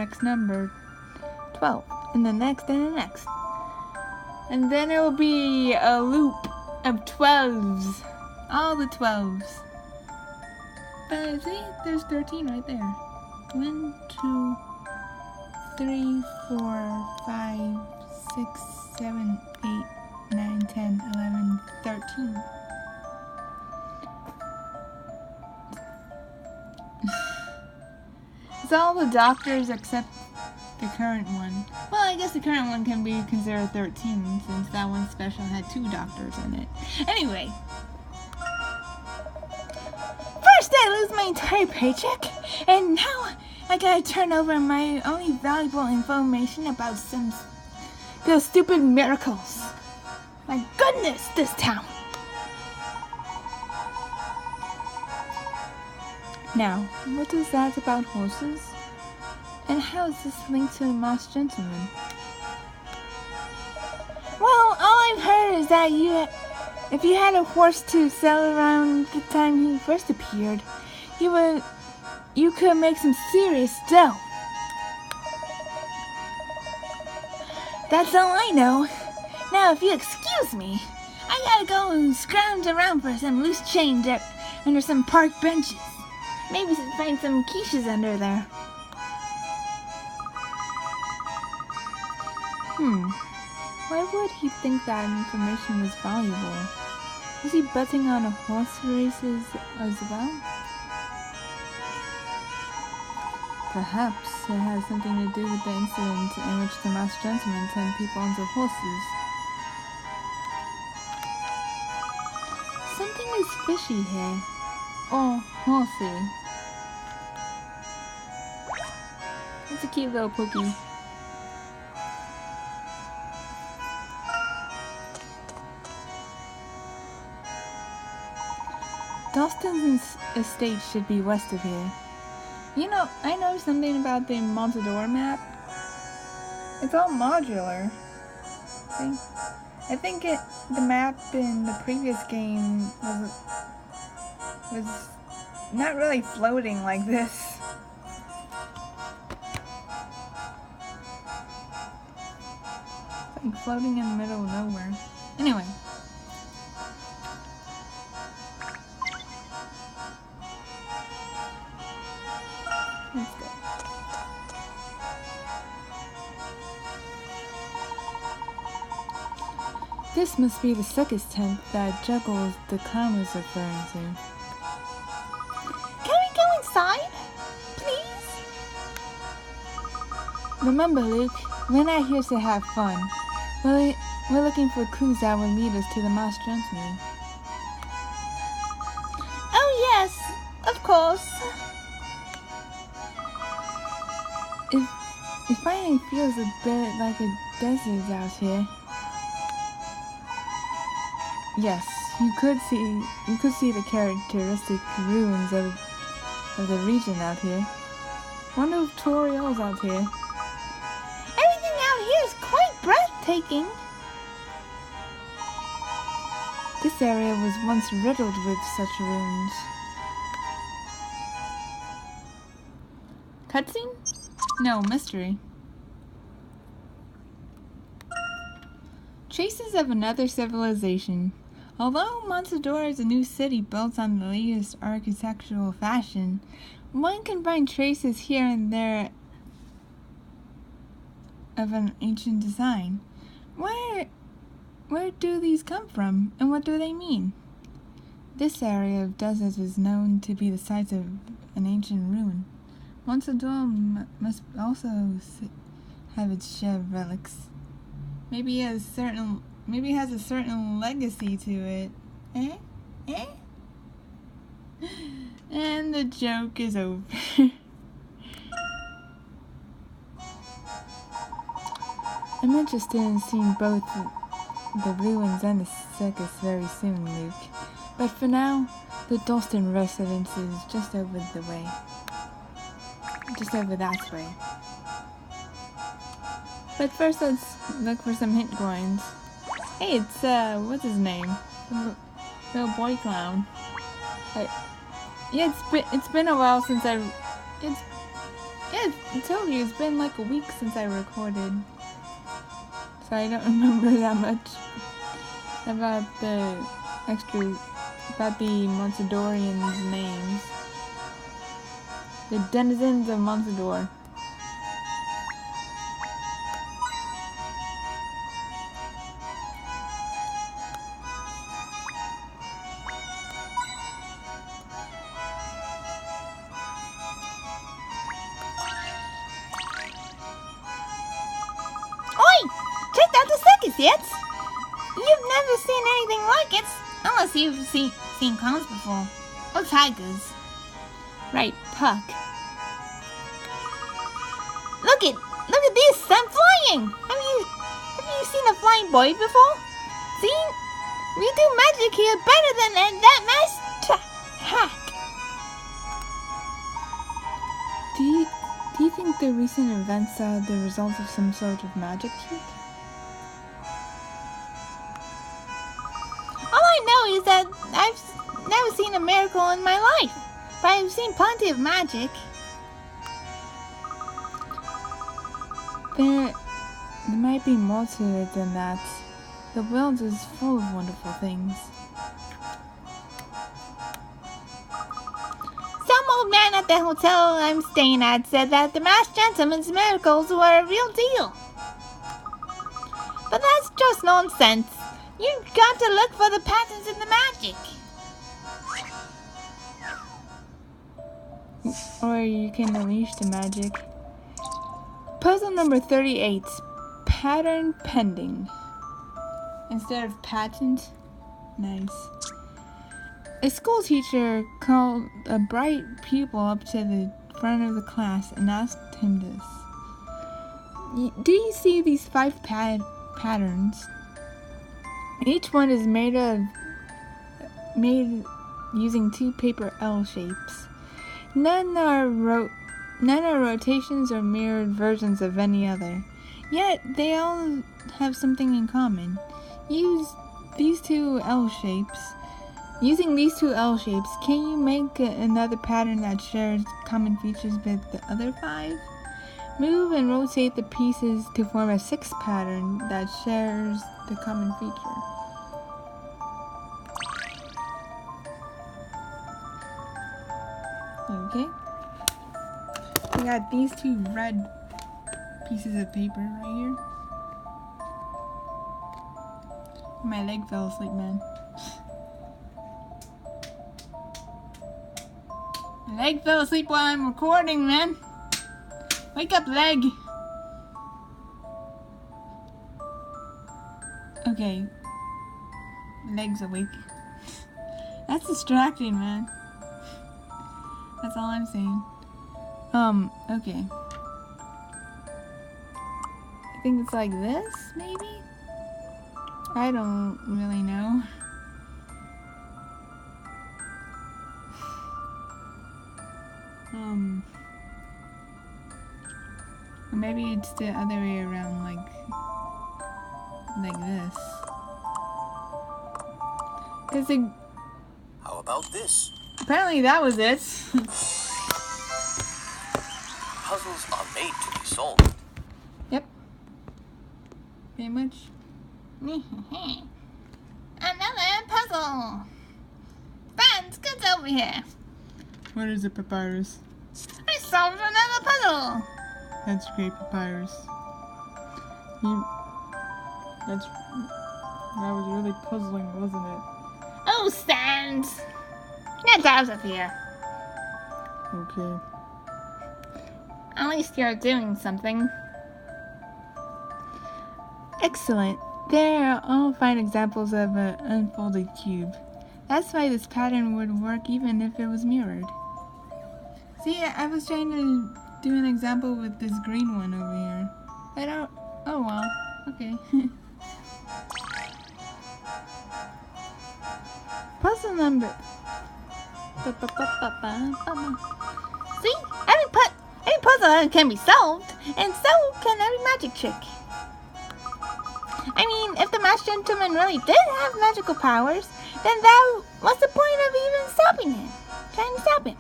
next number 12, and the next, and the next. And then it will be a loop of 12s. All the 12s. But see, there's 13 right there. 1, 2, 3, 4, 5, 6, 7, 8, 9, 10, 11, 13. It's all the doctors except the current one. Well, I guess the current one can be considered 13 since that one special had 2 doctors in it. Anyway. First I lose my entire paycheck, and now I gotta turn over my only valuable information about those stupid miracles. My goodness, this town. Now, what is that about horses? And how is this linked to the masked gentleman? Well, all I've heard is that if you had a horse to sell around the time he first appeared, you could make some serious dough. That's all I know. Now, if you excuse me, I gotta go and scrounge around for some loose change under some park benches. Maybe find some quiches under there. Why would he think that information was valuable? Was he betting on a horse races as well? Perhaps it has something to do with the incident in which the masked gentleman turned people into horses. Something is fishy here. Or horsey. It's a cute little pookie. Dalston's estate should be west of here. You know, I know something about the Montador map. It's all modular. I think the map in the previous game was not really floating like this. It's like floating in the middle of nowhere. Anyway. Let's go. This must be the circus tent that Juggles the Clown was referring to. Can we go inside? Please? Remember, Luke, we're not here to have fun. We're looking for clues that will lead us to the masked gentleman. Oh yes, of course. It finally feels a bit like a desert out here. Yes, you could see the characteristic ruins of the region out here. Wonder if Toriel's out here. Everything out here is quite breathtaking. This area was once riddled with such ruins. Cutscene? No, mystery. Traces of another civilization. Although Montador is a new city built on the latest architectural fashion, one can find traces here and there of an ancient design. Where do these come from, and what do they mean? This area of desert is known to be the site of an ancient ruin. Montador must also have its share of relics. Maybe it has a certain legacy to it. And the joke is over. I'm interested in seeing both the ruins and the circus very soon, Luke. But for now, the Dalston residence is just over the way. Just over that way. But first, let's look for some hint coins. Hey, it's, what's his name? The little boy clown. Yeah, it's been a while since yeah, Yeah, I told you, it's been like a week since I recorded. So I don't remember that much about the Monsadorians' names. The denizens of Monsador. Check out the circus yet? You've never seen anything like it, unless you've seen clowns before, or tigers. Right, Puck. Look at this! I'm flying. Have you seen a flying boy before? See, we do magic here better than that master hack. Do you think the recent events are the result of some sort of magic trick? All I know is that I've never seen a miracle in my life, but I've seen plenty of magic. There might be more to it than that. The world is full of wonderful things. Some old man at the hotel I'm staying at said that the masked gentleman's miracles were a real deal. But that's just nonsense. You've got to look for the patterns in the magic. Or you can unleash the magic. Puzzle number 38. Pattern pending. Instead of patent. Nice. A school teacher called a bright pupil up to the front of the class and asked him this. Do you see these 5 patterns? Each one is made using 2 paper L shapes. None are rotations or mirrored versions of any other. Yet they all have something in common. Using these 2 L shapes, can you make another pattern that shares common features with the other 5? Move and rotate the pieces to form a 6th pattern that shares the common feature. Okay. We got these 2 red pieces of paper right here. My leg fell asleep, man. My leg fell asleep while I'm recording, man. Wake up, leg. Okay. Leg's awake. That's distracting, man. That's all I'm saying. Okay. I think it's like this, maybe? I don't really know. Maybe it's the other way around, like this. How about this? Apparently that was it. Puzzles are made to be solved. Yep. Pretty much. Another puzzle. Friends, get over here. What is a papyrus? I solved another puzzle. That's great, papyrus. That was really puzzling, wasn't it? Oh, Sans. Get out of here. Okay. At least you're doing something. Excellent. There are all fine examples of an unfolded cube. That's why this pattern would work even if it was mirrored. See, I was trying to do an example with this green one over here. I don't... Oh well. Okay. Puzzle number... See? Every puzzle can be solved, and so can every magic trick. I mean, if the masked gentleman really did have magical powers, then what's the point of even stopping him? Trying to stop him?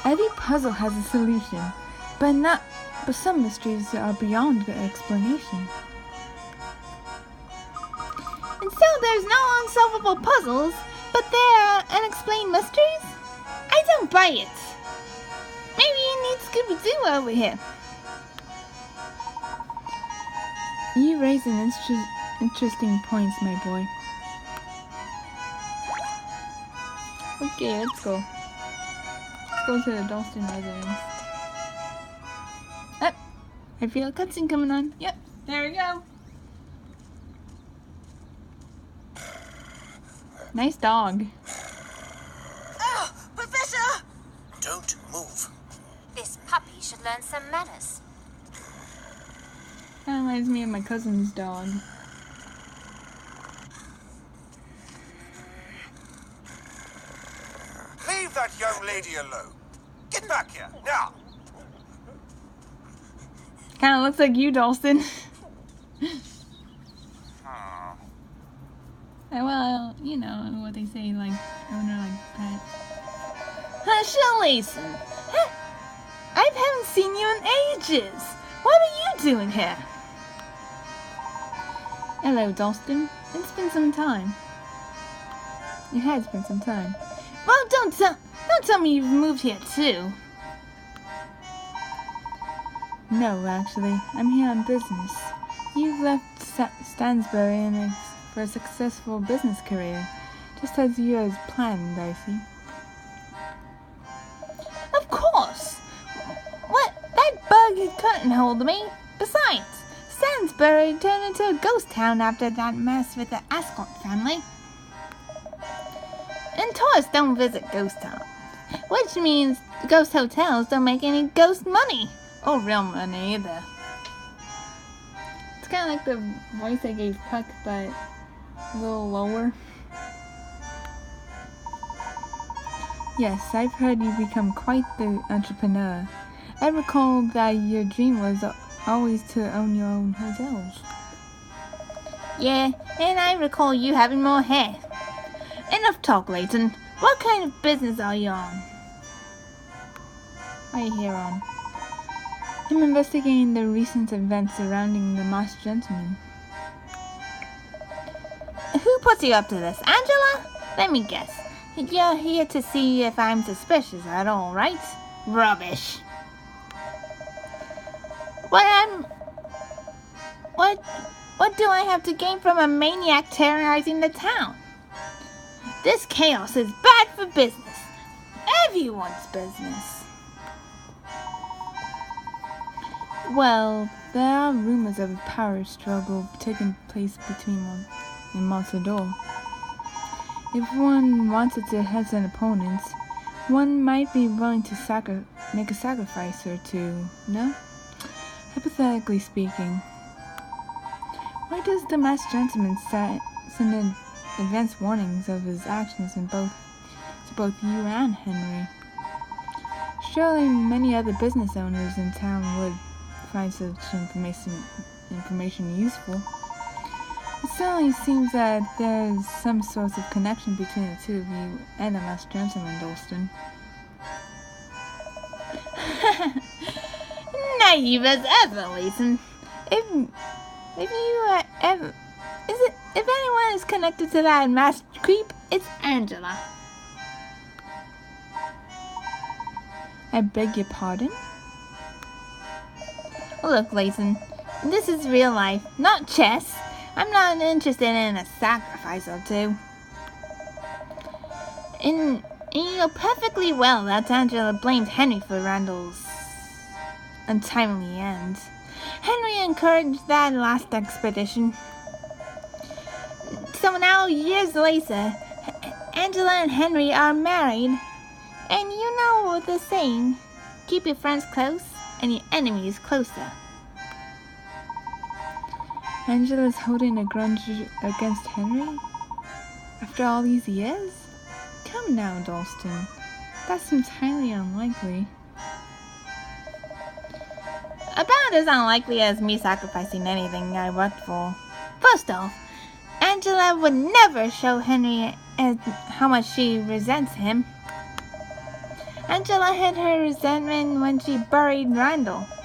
Every puzzle has a solution, but some mysteries are beyond explanation. And so there's no unsolvable puzzles, but there are unexplained mysteries? I don't buy it. Maybe you need Scooby-Doo over here. You raise an interesting points, my boy. Okay, let's go. Let's go to the Dalston residence. Yep, I feel a cutscene coming on. Yep, there we go. Nice dog. Oh, Professor! Don't move. This puppy should learn some manners. That reminds me of my cousin's dog. Leave that young lady alone. Get back here, now! Kinda looks like you, Dalston. Well, you know what they say, like, owner like pet. Hush, Layton. I haven't seen you in ages. What are you doing here? Hello, Dalston. It's been some time. It has been some time. Well, don't tell me you've moved here too. No, actually, I'm here on business. You've left Stansbury for a successful business career, just as you had planned, I see. Of course. What? That bug couldn't hold me. Besides, Stansbury turned into a ghost town after that mess with the Ascot family. And tourists don't visit ghost towns, which means ghost hotels don't make any ghost money. Or real money either. It's kind of like the voice I gave Puck, but a little lower. Yes, I've heard you become quite the entrepreneur. I recall that your dream was always to own your own hotels. Yeah, and I recall you having more hair. Enough talk, Layton. What kind of business are you on? What are you here on? I'm investigating the recent events surrounding the masked gentleman. Who puts you up to this, Angela? Let me guess. You're here to see if I'm suspicious at all, right? Rubbish. What do I have to gain from a maniac terrorizing the town? This chaos is bad for business. Everyone's business. Well, there are rumors of a power struggle taking place between one and Matador. If one wanted to hedge an opponent, one might be willing to make a sacrifice or two, no? Hypothetically speaking. Why does the masked gentleman send in advance warnings of his actions to both you and Henry? Surely many other business owners in town would find such information useful. It certainly seems that there's some sort of connection between the two of you and the masked gentleman, Dalston. Naive as ever, Layton. If anyone is connected to that masked creep, it's Angela. I beg your pardon? Look, Layton, this is real life, not chess. I'm not interested in a sacrifice or two. And you know perfectly well that Angela blamed Henry for Randall's untimely end. Henry encouraged that last expedition. So now, years later, Angela and Henry are married. And you know what they're saying, keep your friends close and your enemies closer. Angela's holding a grudge against Henry? After all these years? Come now, Dalston. That seems highly unlikely. About as unlikely as me sacrificing anything I worked for. First off, Angela would never show Henry how much she resents him. Angela hid her resentment when she buried Randall.